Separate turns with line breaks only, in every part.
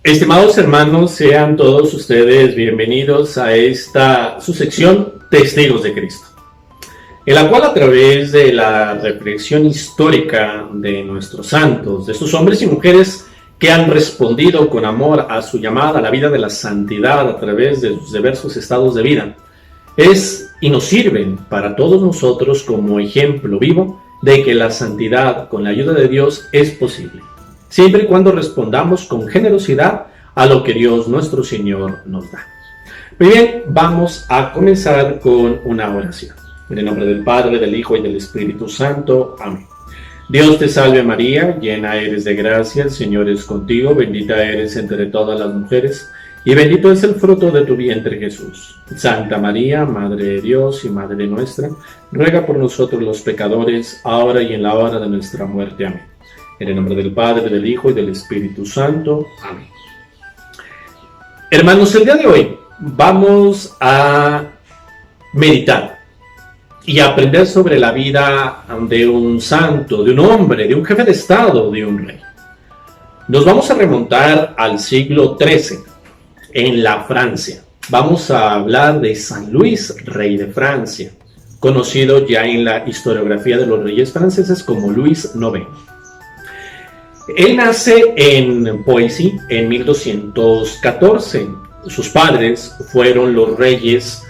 Estimados hermanos, sean todos ustedes bienvenidos a esta su sección Testigos de Cristo, en la cual a través de la reflexión histórica de nuestros santos, de estos hombres y mujeres que han respondido con amor a su llamada a la vida de la santidad a través de sus diversos estados de vida, es y nos sirven para todos nosotros como ejemplo vivo de que la santidad con la ayuda de Dios es posible, siempre y cuando respondamos con generosidad a lo que Dios nuestro Señor nos da. Muy bien, vamos a comenzar con una oración. En el nombre del Padre, del Hijo y del Espíritu Santo. Amén. Dios te salve María, llena eres de gracia, el Señor es contigo, bendita eres entre todas las mujeres, y bendito es el fruto de tu vientre Jesús. Santa María, Madre de Dios y Madre nuestra, ruega por nosotros los pecadores, ahora y en la hora de nuestra muerte. Amén. En el nombre del Padre, del Hijo y del Espíritu Santo. Amén. Hermanos, el día de hoy vamos a meditar y aprender sobre la vida de un santo, de un hombre, de un jefe de Estado, de un rey. Nos vamos a remontar al siglo XIII, en la Francia. Vamos a hablar de San Luis, rey de Francia, conocido ya en la historiografía de los reyes franceses como Luis IX. Él nace en Poissy en 1214. Sus padres fueron los reyes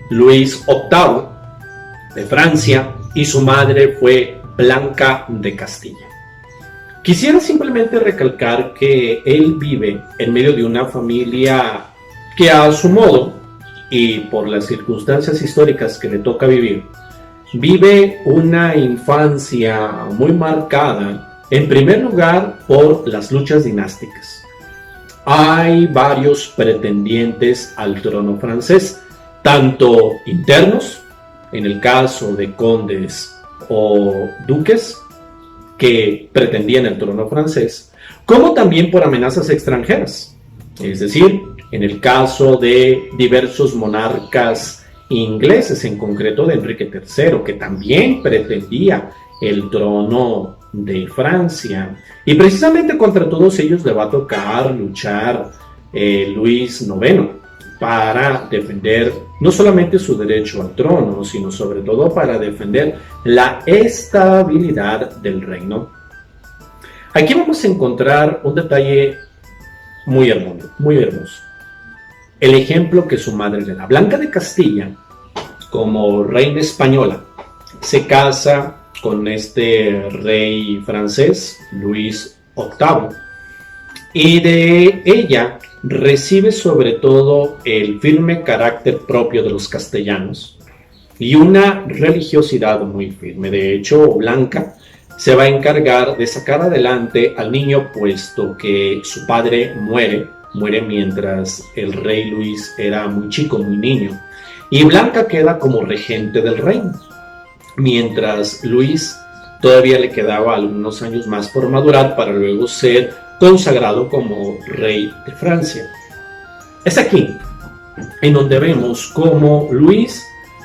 Luis VIII de Francia y su madre fue Blanca de Castilla. Quisiera simplemente recalcar que él vive en medio de una familia que a su modo y por las circunstancias históricas que le toca vivir, vive una infancia muy marcada, en primer lugar por las luchas dinásticas. Hay varios pretendientes al trono francés, tanto internos, en el caso de condes o duques que pretendían el trono francés, como también por amenazas extranjeras, es decir, en el caso de diversos monarcas ingleses, en concreto de Enrique III, que también pretendía el trono de Francia, y precisamente contra todos ellos le va a tocar luchar Luis IX para defender no solamente su derecho al trono, sino sobre todo para defender la estabilidad del reino. Aquí vamos a encontrar un detalle muy hermoso. El ejemplo que su madre le da. Blanca de Castilla, como reina española, se casa con este rey francés, Luis VIII, y de ella recibe sobre todo el firme carácter propio de los castellanos y una religiosidad muy firme. De hecho, Blanca se va a encargar de sacar adelante al niño, puesto que su padre muere mientras el rey Luis era muy chico, muy niño, y Blanca queda como regente del reino, mientras Luis todavía le quedaba algunos años más por madurar para luego ser consagrado como rey de Francia. Es aquí en donde vemos cómo Luis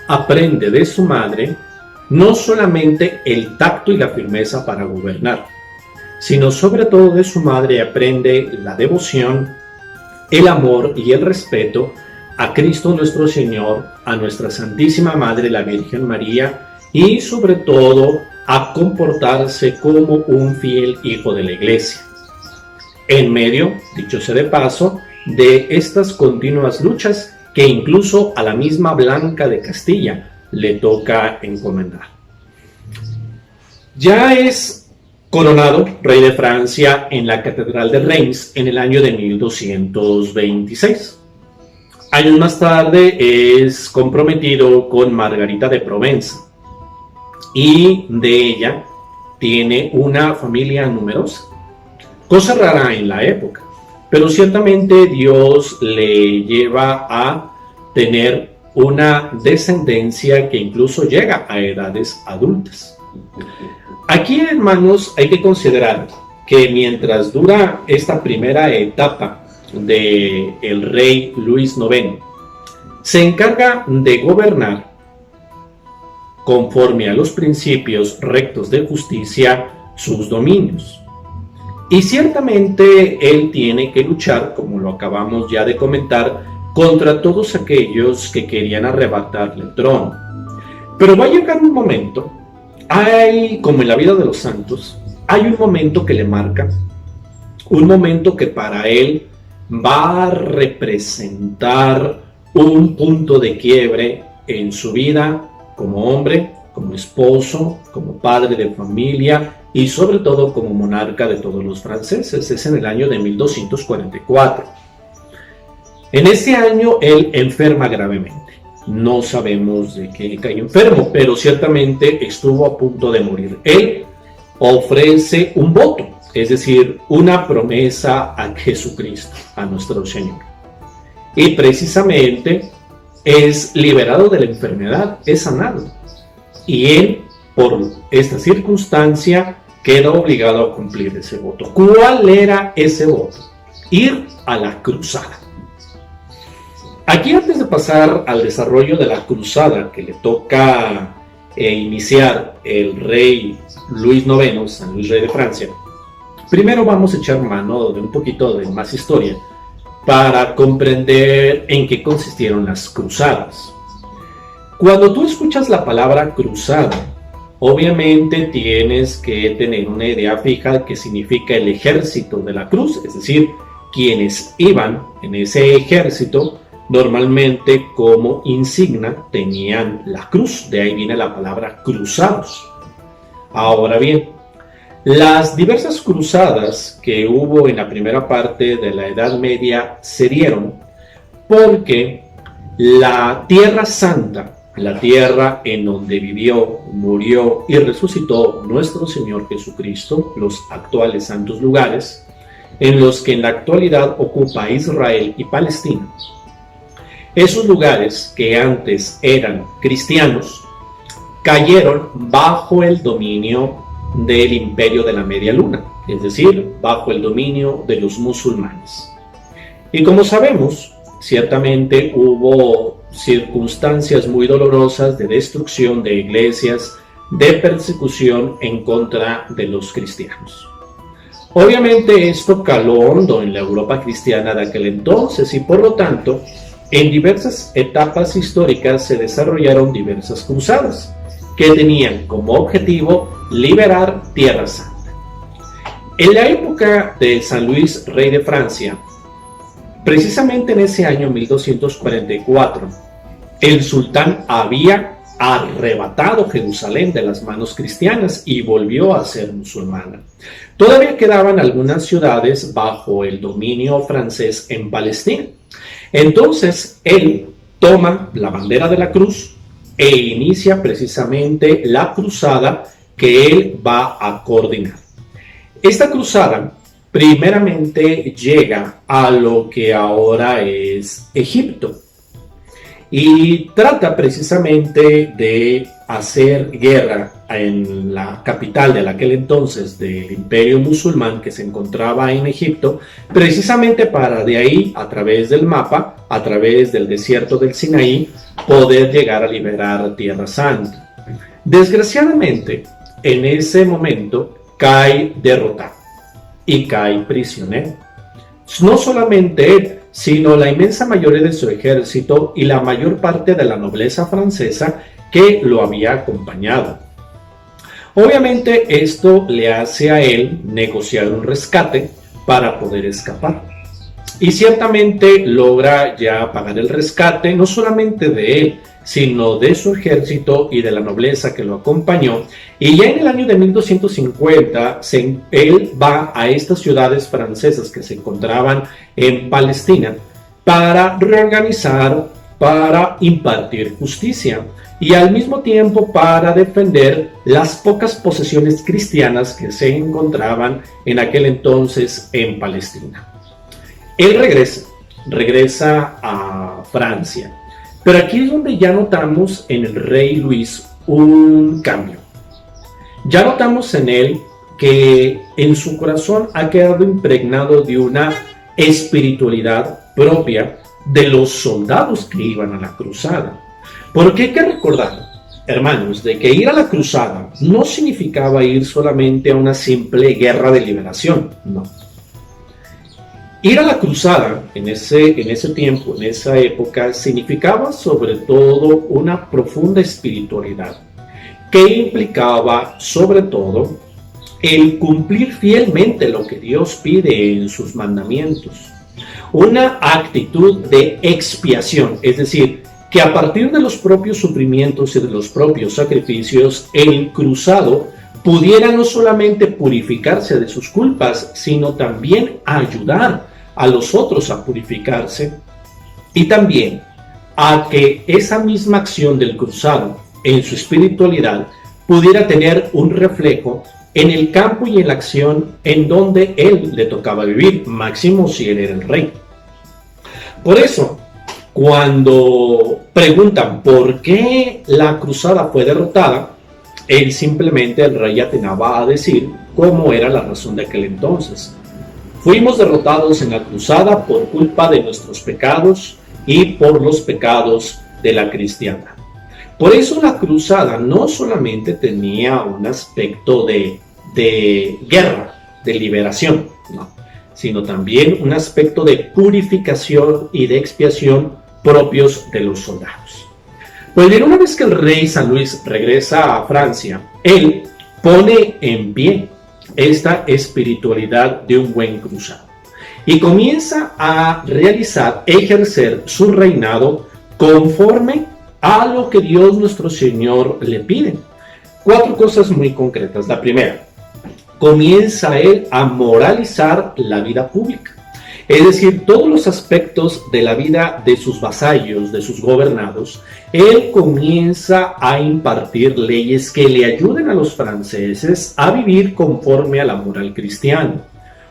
aprende de su madre no solamente el tacto y la firmeza para gobernar, sino sobre todo de su madre aprende la devoción, el amor y el respeto a Cristo nuestro Señor, a nuestra Santísima Madre la Virgen María y sobre todo a comportarse como un fiel hijo de la Iglesia. En medio, dicho sea de paso, de estas continuas luchas que incluso a la misma Blanca de Castilla le toca encomendar. Ya es coronado rey de Francia en la Catedral de Reims en el año de 1226. Años más tarde es comprometido con Margarita de Provenza y de ella tiene una familia numerosa. Cosa rara en la época, pero ciertamente Dios le lleva a tener una descendencia que incluso llega a edades adultas. Aquí, hermanos, hay que considerar que mientras dura esta primera etapa del rey Luis IX, se encarga de gobernar conforme a los principios rectos de justicia sus dominios. Y ciertamente él tiene que luchar, como lo acabamos ya de comentar, contra todos aquellos que querían arrebatarle el trono. Pero va a llegar un momento, como en la vida de los santos, hay un momento que le marca, un momento que para él va a representar un punto de quiebre en su vida como hombre, como esposo, como padre de familia y sobre todo como monarca de todos los franceses. Es en el año de 1244. En ese año él enferma gravemente. No sabemos de qué cayó enfermo, pero ciertamente estuvo a punto de morir. Él ofrece un voto, es decir, una promesa a Jesucristo, a nuestro Señor. Y precisamente es liberado de la enfermedad, es sanado. Y él, por esta circunstancia, queda obligado a cumplir ese voto. ¿Cuál era ese voto? Ir a la cruzada. Aquí, antes de pasar al desarrollo de la cruzada que le toca iniciar el rey Luis IX, San Luis Rey de Francia, primero vamos a echar mano de un poquito de más historia para comprender en qué consistieron las cruzadas. Cuando tú escuchas la palabra cruzada, obviamente tienes que tener una idea fija de qué significa el ejército de la cruz, es decir, quienes iban en ese ejército normalmente como insignia tenían la cruz, de ahí viene la palabra cruzados. Ahora bien, las diversas cruzadas que hubo en la primera parte de la Edad Media se dieron porque la Tierra Santa, la tierra en donde vivió, murió y resucitó nuestro Señor Jesucristo, los actuales santos lugares, en los que en la actualidad ocupa Israel y Palestina. Esos lugares que antes eran cristianos cayeron bajo el dominio del imperio de la media luna, es decir, bajo el dominio de los musulmanes. Y como sabemos, ciertamente hubo circunstancias muy dolorosas de destrucción de iglesias, de persecución en contra de los cristianos. Obviamente esto caló hondo en la Europa cristiana de aquel entonces y por lo tanto en diversas etapas históricas se desarrollaron diversas cruzadas que tenían como objetivo liberar Tierra Santa. En la época de San Luis, rey de Francia, precisamente en ese año 1244, el sultán había arrebatado Jerusalén de las manos cristianas y volvió a ser musulmana. Todavía quedaban algunas ciudades bajo el dominio francés en Palestina. Entonces él toma la bandera de la cruz e inicia precisamente la cruzada que él va a coordinar. Esta cruzada primeramente llega a lo que ahora es Egipto y trata precisamente de hacer guerra en la capital de aquel entonces del imperio musulmán que se encontraba en Egipto, precisamente para de ahí, a través del mapa, a través del desierto del Sinaí, poder llegar a liberar Tierra Santa. Desgraciadamente, en ese momento cae derrotado y cae prisionero. No solamente él, sino la inmensa mayoría de su ejército y la mayor parte de la nobleza francesa que lo había acompañado. Obviamente esto le hace a él negociar un rescate para poder escapar. Y ciertamente logra ya pagar el rescate, no solamente de él, sino de su ejército y de la nobleza que lo acompañó. Y ya en el año de 1250, él va a estas ciudades francesas que se encontraban en Palestina para reorganizar, para impartir justicia y al mismo tiempo para defender las pocas posesiones cristianas que se encontraban en aquel entonces en Palestina. Él regresa a Francia. Pero aquí es donde ya notamos en el rey Luis un cambio. Ya notamos en él que en su corazón ha quedado impregnado de una espiritualidad propia de los soldados que iban a la cruzada. Porque hay que recordar hermanos, de que ir a la cruzada no significaba ir solamente a una simple guerra de liberación, no. Ir a la cruzada en ese tiempo, en esa época, significaba sobre todo una profunda espiritualidad, que implicaba sobre todo el cumplir fielmente lo que Dios pide en sus mandamientos. Una actitud de expiación, es decir, que a partir de los propios sufrimientos y de los propios sacrificios, el cruzado pudiera no solamente purificarse de sus culpas, sino también ayudar a los otros a purificarse, y también a que esa misma acción del cruzado en su espiritualidad pudiera tener un reflejo en el campo y en la acción en donde él le tocaba vivir, máximo si él era el rey. Por eso, cuando preguntan por qué la cruzada fue derrotada, él simplemente, el rey, atinaba a decir cómo era la razón de aquel entonces. Fuimos derrotados en la cruzada por culpa de nuestros pecados y por los pecados de la cristiandad. Por eso la cruzada no solamente tenía un aspecto de guerra, de liberación, no, sino también un aspecto de purificación y de expiación propios de los soldados. Pues bien, una vez que el rey San Luis regresa a Francia, él pone en pie esta espiritualidad de un buen cruzado y comienza a ejercer su reinado conforme a lo que Dios nuestro Señor le pide. 4 cosas muy concretas. La primera, comienza él a moralizar la vida pública, es decir, todos los aspectos de la vida de sus vasallos, de sus gobernados. Él comienza a impartir leyes que le ayuden a los franceses a vivir conforme a la moral cristiana.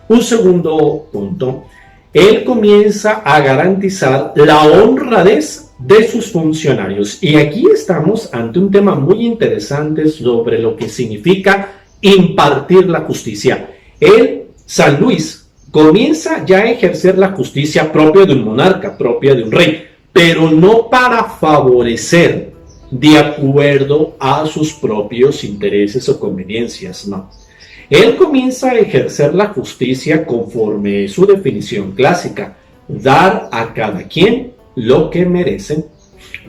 Un segundo punto, él comienza a garantizar la honradez de sus funcionarios. Y aquí estamos ante un tema muy interesante sobre lo que significa impartir la justicia. Él, San Luis, comienza ya a ejercer la justicia propia de un monarca, propia de un rey, pero no para favorecer de acuerdo a sus propios intereses o conveniencias, no. Él comienza a ejercer la justicia conforme su definición clásica, dar a cada quien lo que merece.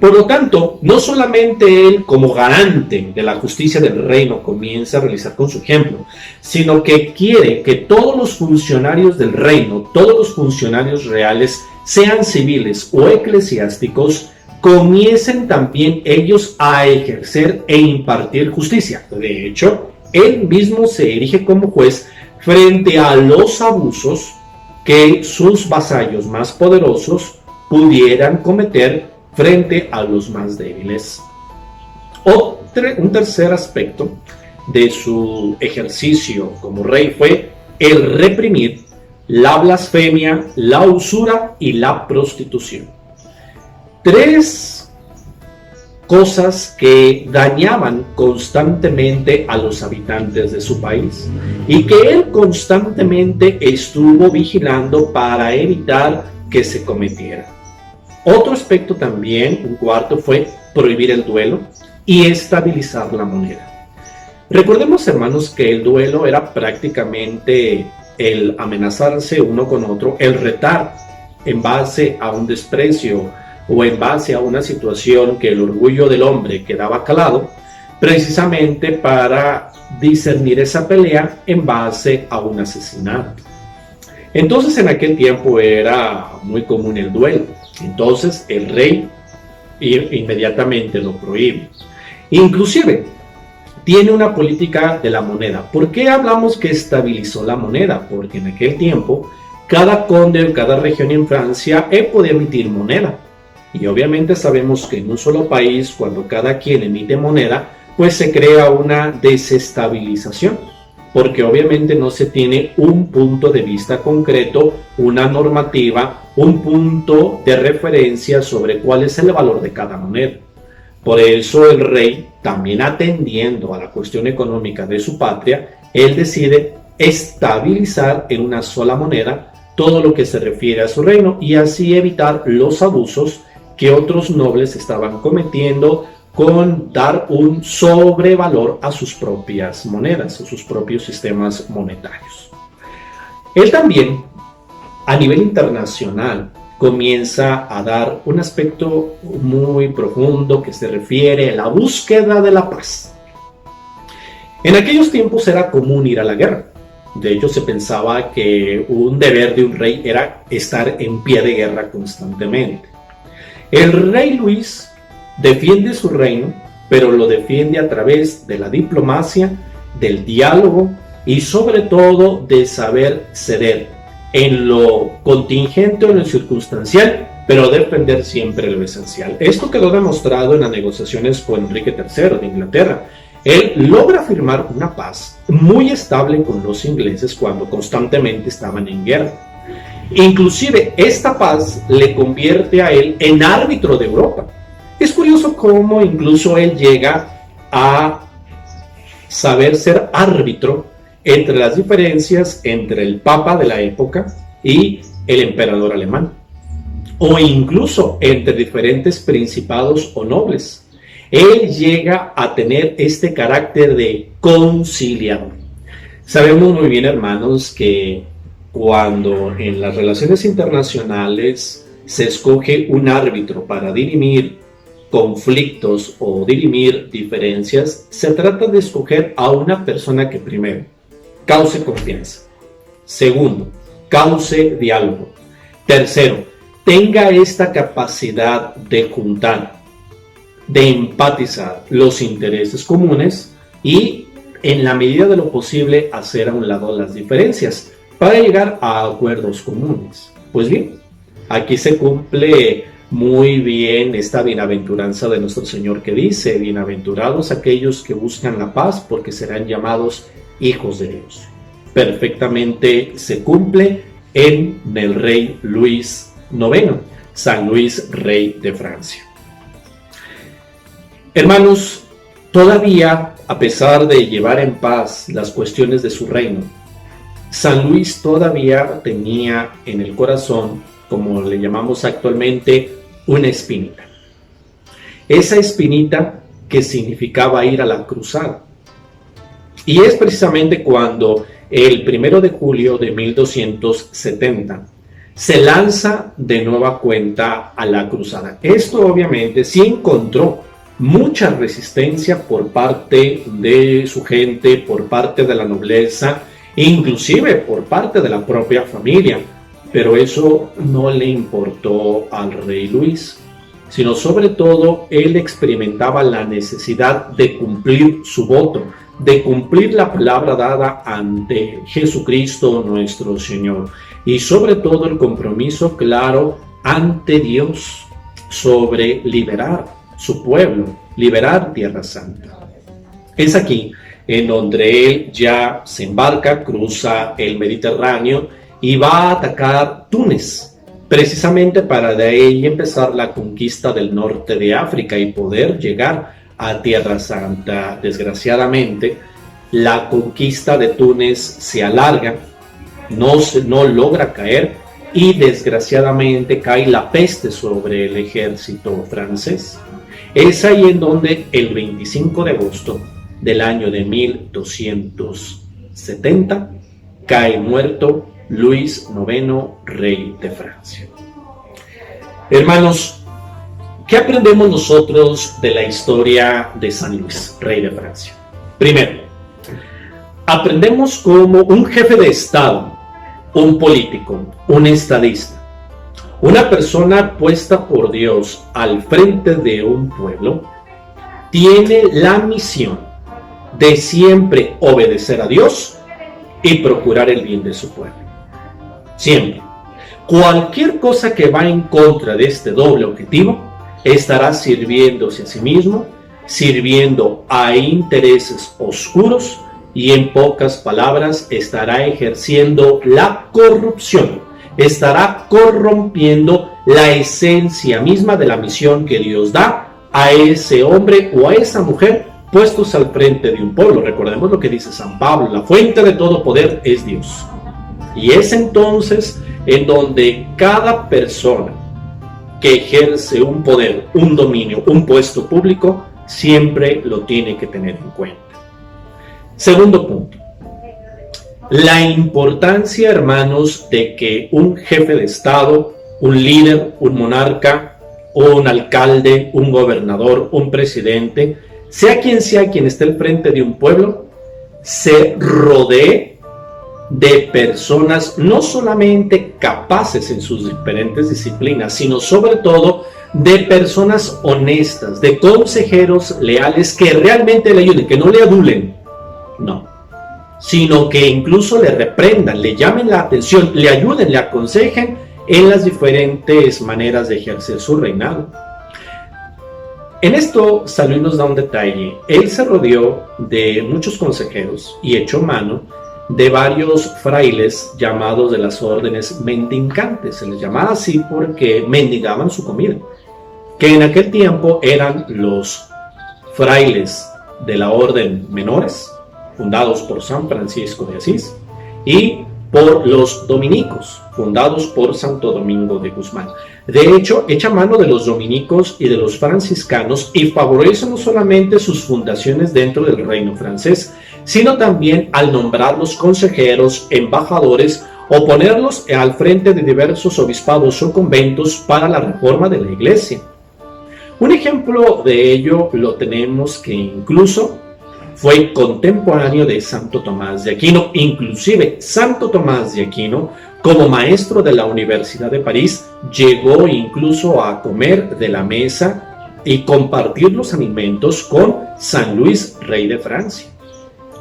Por lo tanto, no solamente él como garante de la justicia del reino comienza a realizar con su ejemplo, sino que quiere que todos los funcionarios del reino, todos los funcionarios reales, sean civiles o eclesiásticos, comiencen también ellos a ejercer e impartir justicia. De hecho, él mismo se erige como juez frente a los abusos que sus vasallos más poderosos pudieran cometer frente a los más débiles. Un tercer aspecto de su ejercicio como rey fue el reprimir la blasfemia, la usura y la prostitución. 3 cosas que dañaban constantemente a los habitantes de su país y que él constantemente estuvo vigilando para evitar que se cometieran. Otro aspecto también, un cuarto, fue prohibir el duelo y estabilizar la moneda. Recordemos, hermanos, que el duelo era prácticamente el amenazarse uno con otro, el retar en base a un desprecio o en base a una situación que el orgullo del hombre quedaba calado, precisamente para discernir esa pelea en base a un asesinato. Entonces, en aquel tiempo era muy común el duelo. Entonces el rey inmediatamente lo prohíbe. Inclusive tiene una política de la moneda. ¿Por qué hablamos que estabilizó la moneda? Porque en aquel tiempo cada conde o cada región en Francia podía emitir moneda. Y obviamente sabemos que en un solo país, cuando cada quien emite moneda, pues se crea una desestabilización, porque obviamente no se tiene un punto de vista concreto, una normativa, un punto de referencia sobre cuál es el valor de cada moneda. Por eso el rey, también atendiendo a la cuestión económica de su patria, él decide estabilizar en una sola moneda todo lo que se refiere a su reino y así evitar los abusos que otros nobles estaban cometiendo con dar un sobrevalor a sus propias monedas, a sus propios sistemas monetarios. Él también, a nivel internacional, comienza a dar un aspecto muy profundo que se refiere a la búsqueda de la paz. En aquellos tiempos era común ir a la guerra. De hecho, se pensaba que un deber de un rey era estar en pie de guerra constantemente. El rey Luis defiende su reino, pero lo defiende a través de la diplomacia, del diálogo y sobre todo de saber ceder en lo contingente o en lo circunstancial, pero defender siempre lo esencial. Esto quedó demostrado en las negociaciones con Enrique III de Inglaterra. Él logra firmar una paz muy estable con los ingleses cuando constantemente estaban en guerra. Inclusive esta paz le convierte a él en árbitro de Europa. Es curioso cómo incluso él llega a saber ser árbitro entre las diferencias entre el papa de la época y el emperador alemán, o incluso entre diferentes principados o nobles. Él llega a tener este carácter de conciliador. Sabemos muy bien, hermanos, que cuando en las relaciones internacionales se escoge un árbitro para dirimir conflictos o dirimir diferencias, se trata de escoger a una persona que primero cause confianza, segundo, cause diálogo, tercero, tenga esta capacidad de juntar, de empatizar los intereses comunes y en la medida de lo posible hacer a un lado las diferencias para llegar a acuerdos comunes. Pues bien, aquí se cumple muy bien esta bienaventuranza de nuestro Señor que dice: bienaventurados aquellos que buscan la paz, porque serán llamados hijos de Dios. Perfectamente se cumple en el rey Luis IX, San Luis, rey de Francia. Hermanos, todavía, a pesar de llevar en paz las cuestiones de su reino, San Luis todavía tenía en el corazón, como le llamamos actualmente, una espinita. Esa espinita que significaba ir a la cruzada. Y es precisamente cuando el 1 de julio de 1270 se lanza de nueva cuenta a la cruzada. Esto obviamente sí encontró mucha resistencia por parte de su gente, por parte de la nobleza, inclusive por parte de la propia familia, pero eso no le importó al rey Luis, sino sobre todo él experimentaba la necesidad de cumplir su voto, de cumplir la palabra dada ante Jesucristo nuestro Señor, y sobre todo el compromiso claro ante Dios sobre liberar su pueblo, liberar Tierra Santa. Es aquí en donde él ya se embarca, cruza el Mediterráneo y va a atacar Túnez, precisamente para de ahí empezar la conquista del norte de África y poder llegar a Tierra Santa. Desgraciadamente, la conquista de Túnez se alarga, no logra caer y desgraciadamente cae la peste sobre el ejército francés. Es ahí en donde el 25 de agosto del año de 1270 cae muerto Luis IX, rey de Francia. Hermanos, ¿qué aprendemos nosotros de la historia de San Luis, rey de Francia? Primero, aprendemos como un jefe de Estado, un político, un estadista, una persona puesta por Dios al frente de un pueblo, tiene la misión de siempre obedecer a Dios y procurar el bien de su pueblo. Siempre. Cualquier cosa que va en contra de este doble objetivo estará sirviéndose a sí mismo, sirviendo a intereses oscuros y, en pocas palabras, estará ejerciendo la corrupción, estará corrompiendo la esencia misma de la misión que Dios da a ese hombre o a esa mujer puestos al frente de un pueblo. Recordemos lo que dice San Pablo: la fuente de todo poder es Dios. Y es entonces en donde cada persona que ejerce un poder, un dominio, un puesto público, siempre lo tiene que tener en cuenta. Segundo punto, la importancia, hermanos, de que un jefe de Estado, un líder, un monarca, un alcalde, un gobernador, un presidente, sea quien esté al frente de un pueblo, se rodee de personas no solamente capaces en sus diferentes disciplinas, sino sobre todo de personas honestas, de consejeros leales que realmente le ayuden, que no le adulen, no, sino que incluso le reprendan, le llamen la atención, le ayuden, le aconsejen en las diferentes maneras de ejercer su reinado. En esto, San Luis nos da un detalle. Él se rodeó de muchos consejeros y echó mano de varios frailes llamados de las órdenes mendicantes. Se les llamaba así porque mendigaban su comida, que en aquel tiempo eran los frailes de la orden menores, fundados por San Francisco de Asís, y por los dominicos, fundados por Santo Domingo de Guzmán. De hecho, echa mano de los dominicos y de los franciscanos y favorece no solamente sus fundaciones dentro del reino francés, sino también al nombrarlos consejeros, embajadores o ponerlos al frente de diversos obispados o conventos para la reforma de la iglesia. Un ejemplo de ello lo tenemos que incluso fue contemporáneo de Santo Tomás de Aquino. Inclusive Santo Tomás de Aquino, como maestro de la Universidad de París, llegó incluso a comer de la mesa y compartir los alimentos con San Luis, rey de Francia.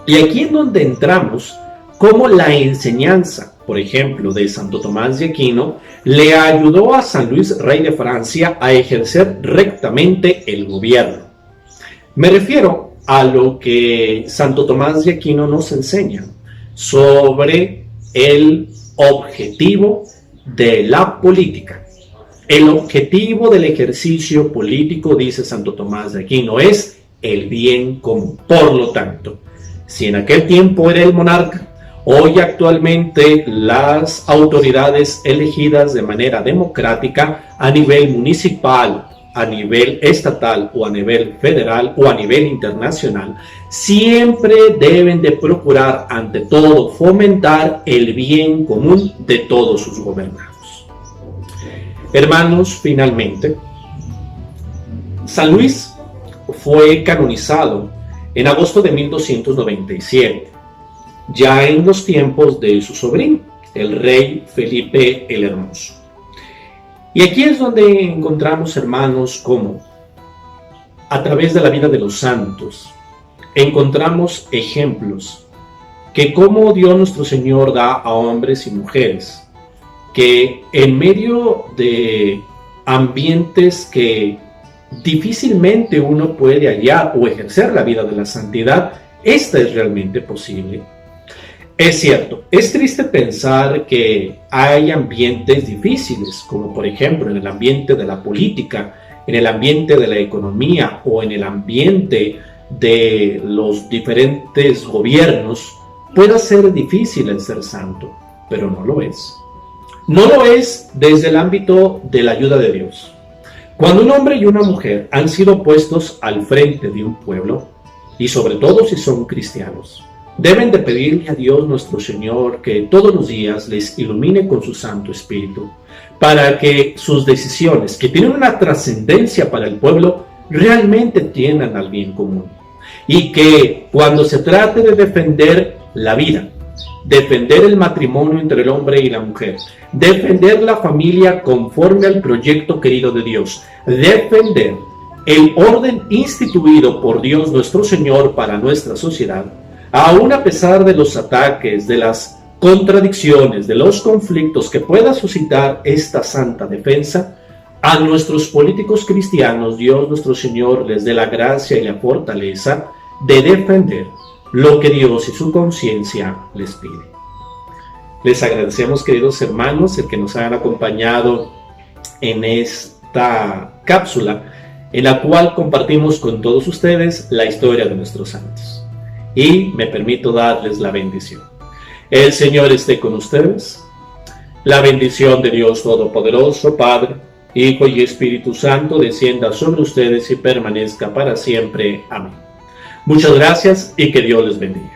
Y aquí es donde entramos cómo la enseñanza, por ejemplo, de Santo Tomás de Aquino, le ayudó a San Luis, rey de Francia, a ejercer rectamente el gobierno. Me refiero a lo que Santo Tomás de Aquino nos enseña sobre el objetivo de la política. El objetivo del ejercicio político, dice Santo Tomás de Aquino, es el bien común. Por lo tanto, si en aquel tiempo era el monarca, hoy actualmente las autoridades elegidas de manera democrática a nivel municipal, a nivel estatal o a nivel federal o a nivel internacional, siempre deben de procurar ante todo fomentar el bien común de todos sus gobernados. Hermanos, finalmente, San Luis fue canonizado en agosto de 1297, ya en los tiempos de su sobrino, el rey Felipe el Hermoso. Y aquí es donde encontramos, hermanos, cómo a través de la vida de los santos encontramos ejemplos que cómo Dios nuestro Señor da a hombres y mujeres que en medio de ambientes que difícilmente uno puede hallar o ejercer la vida de la santidad, esta es realmente posible. Es cierto, es triste pensar que hay ambientes difíciles, como por ejemplo en el ambiente de la política, en el ambiente de la economía o en el ambiente de los diferentes gobiernos, pueda ser difícil el ser santo, pero no lo es. No lo es desde el ámbito de la ayuda de Dios. Cuando un hombre y una mujer han sido puestos al frente de un pueblo, y sobre todo si son cristianos, deben de pedirle a Dios nuestro Señor que todos los días les ilumine con su Santo Espíritu, para que sus decisiones, que tienen una trascendencia para el pueblo, realmente tiendan al bien común. Y que cuando se trate de defender la vida, defender el matrimonio entre el hombre y la mujer, defender la familia conforme al proyecto querido de Dios, defender el orden instituido por Dios nuestro Señor para nuestra sociedad, aún a pesar de los ataques, de las contradicciones, de los conflictos que pueda suscitar esta santa defensa, a nuestros políticos cristianos, Dios nuestro Señor les dé la gracia y la fortaleza de defender lo que Dios y su conciencia les pide. Les agradecemos, queridos hermanos, el que nos hayan acompañado en esta cápsula en la cual compartimos con todos ustedes la historia de nuestros santos. Y me permito darles la bendición. El Señor esté con ustedes. La bendición de Dios Todopoderoso, Padre, Hijo y Espíritu Santo, descienda sobre ustedes y permanezca para siempre. Amén. Muchas gracias y que Dios les bendiga.